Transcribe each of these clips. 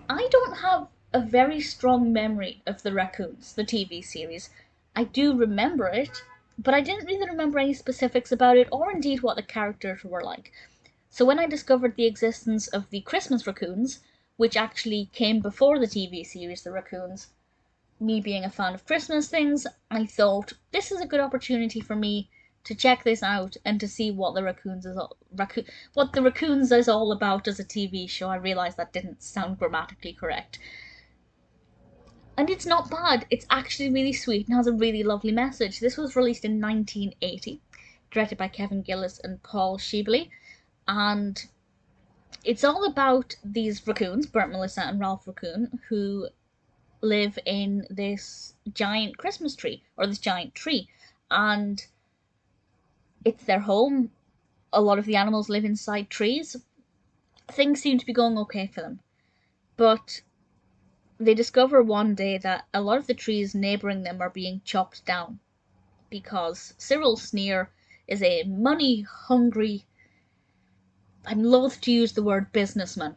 I don't have a very strong memory of the Raccoons, the TV series. I do remember it, but I didn't really remember any specifics about it, or indeed what the characters were like. So when I discovered the existence of the Christmas Raccoons, which actually came before the TV series The Raccoons, me being a fan of Christmas things, I thought this is a good opportunity for me to check this out and to see what the Raccoons is all about as a TV show. I realised that didn't sound grammatically correct. And it's not bad. It's actually really sweet and has a really lovely message. This was released in 1980, directed by Kevin Gillis and Paul Schibli, and it's all about these raccoons, Bert, Melissa, and Ralph Raccoon, who live in this giant Christmas tree, or this giant tree, and it's their home. A lot of the animals live inside trees. Things seem to be going okay for them, but they discover one day that a lot of the trees neighbouring them are being chopped down because Cyril Sneer is a money-hungry, I'm loath to use the word businessman,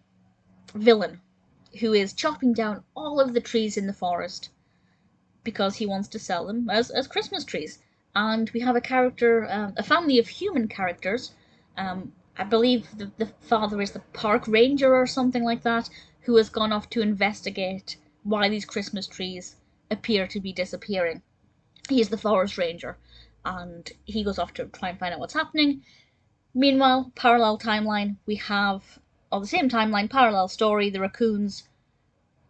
villain, who is chopping down all of the trees in the forest because he wants to sell them as Christmas trees. And we have a character, a family of human characters. I believe the father is the park ranger or something like that, who has gone off to investigate why these Christmas trees appear to be disappearing. He is the forest ranger, and he goes off to try and find out what's happening. Meanwhile, parallel timeline, we have, or the same timeline, parallel story, the raccoons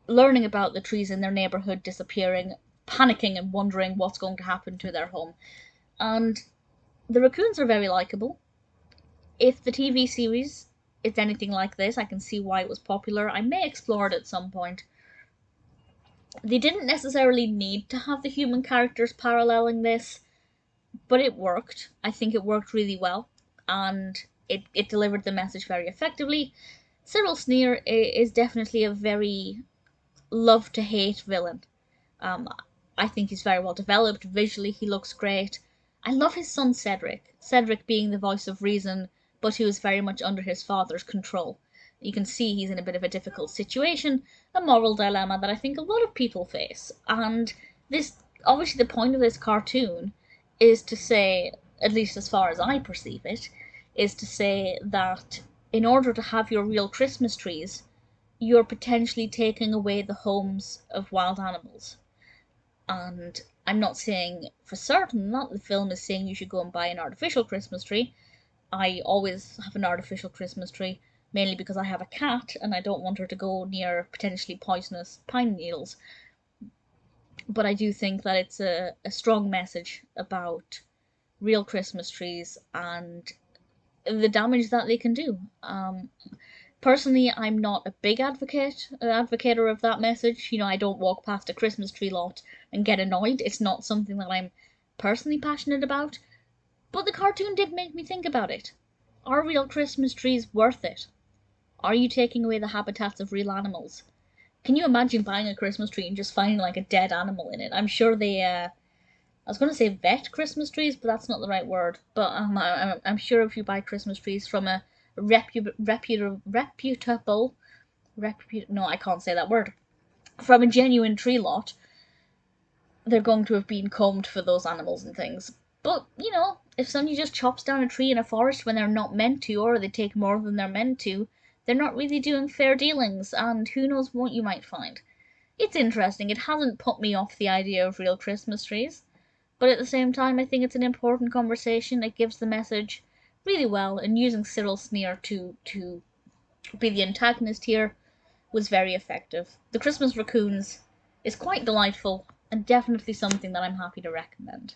learning about the trees in their neighbourhood disappearing, panicking and wondering what's going to happen to their home. And the raccoons are very likeable. If the TV series is anything like this, I can see why it was popular. I may explore it at some point. They didn't necessarily need to have the human characters paralleling this, but it worked. I think it worked really well, and it delivered the message very effectively. Cyril Sneer is definitely a very love-to-hate villain. I think he's very well developed. Visually, he looks great. I love his son Cedric. Cedric being the voice of reason, but who is very much under his father's control. You can see he's in a bit of a difficult situation, a moral dilemma that I think a lot of people face. And this, obviously the point of this cartoon is to say, at least as far as I perceive it, is to say that in order to have your real Christmas trees, you're potentially taking away the homes of wild animals. And I'm not saying for certain that the film is saying you should go and buy an artificial Christmas tree. I always have an artificial Christmas tree, mainly because I have a cat and I don't want her to go near potentially poisonous pine needles. But I do think that it's a strong message about real Christmas trees and the damage that they can do. Personally, I'm not a big advocator of that message. You know, I don't walk past a Christmas tree lot and get annoyed. It's not something that I'm personally passionate about. But the cartoon did make me think about it. Are real Christmas trees worth it? Are you taking away the habitats of real animals? Can you imagine buying a Christmas tree and just finding like a dead animal in it? I'm sure they, I was going to say vet Christmas trees, but that's not the right word. But I'm sure if you buy Christmas trees from a reputable, no, I can't say that word, from a genuine tree lot, they're going to have been combed for those animals and things. But, you know, if somebody just chops down a tree in a forest when they're not meant to, or they take more than they're meant to, they're not really doing fair dealings, and who knows what you might find. It's interesting. It hasn't put me off the idea of real Christmas trees, but at the same time, I think it's an important conversation. It gives the message really well, and using Cyril Sneer to be the antagonist here was very effective. The Christmas Raccoons is quite delightful, and definitely something that I'm happy to recommend.